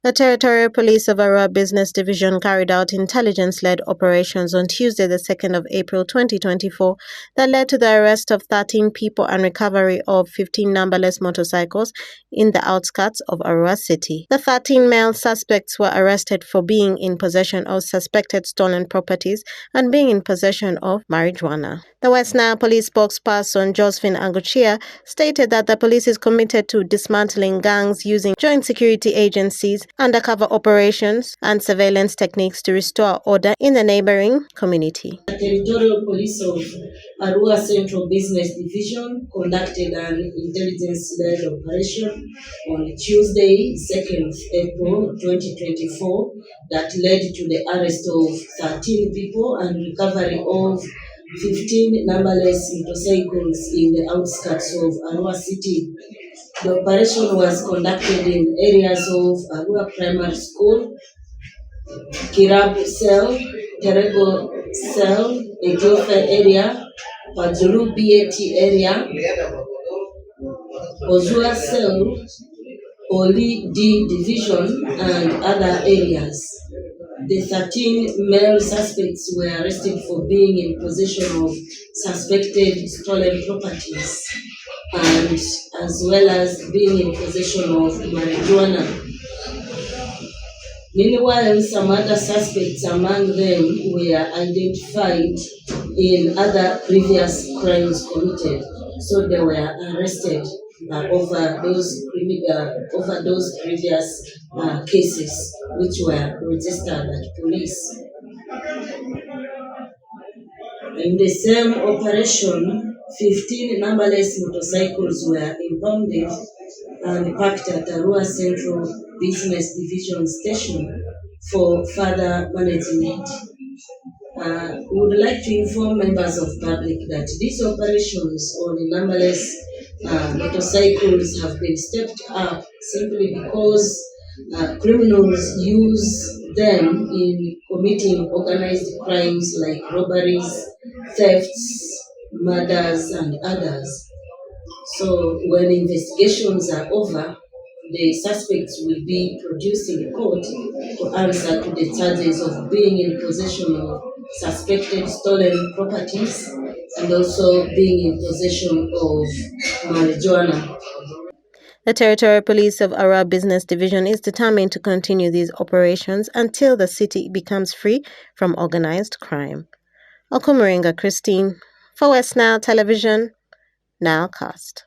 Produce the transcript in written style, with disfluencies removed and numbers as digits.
The Territorial Police of Arua Business Division carried out intelligence-led operations on Tuesday, the 2nd of April 2024, that led to the arrest of 13 people and recovery of 15 numberless motorcycles in the outskirts of Arua City. The 13 male suspects were arrested for being in possession of suspected stolen properties and being in possession of marijuana. The West Nile Police spokesperson Josephine Anguchia stated that the police is committed to dismantling gangs using joint security agencies, undercover operations, and surveillance techniques to restore order in the neighboring community. The Territorial Police of Arua Central Business Division conducted an intelligence-led operation on Tuesday, 2nd April 2024, that led to the arrest of 13 people and recovery of 15 numberless motorcycles in the outskirts of Arua City. The operation was conducted in areas of Arua Primary School, Kirab Cell, Terego Cell, Etiofe area, Pajulu BAT area, Ozua Cell, Oli D Division, and other areas. The 13 male suspects were arrested for being in possession of suspected stolen properties and as well as being in possession of marijuana. Meanwhile, some other suspects among them were identified in other previous crimes committed, so they were arrested over those previous cases which were registered at police. In the same operation, 15 numberless motorcycles were impounded and parked at Arua Central Business Division Station for further management. We would like to inform members of the public that these operations on the numberless motorcycles have been stepped up simply because criminals use them in committing organized crimes like robberies, thefts, murders, and others. So when investigations are over, the suspects will be produced in court to answer to the charges of being in possession of suspected stolen properties and also being in possession of marijuana. The Territorial Police of Arua Business Division is determined to continue these operations until the city becomes free from organized crime. Okumuringa Christine, for West Nile Television, Nilecast.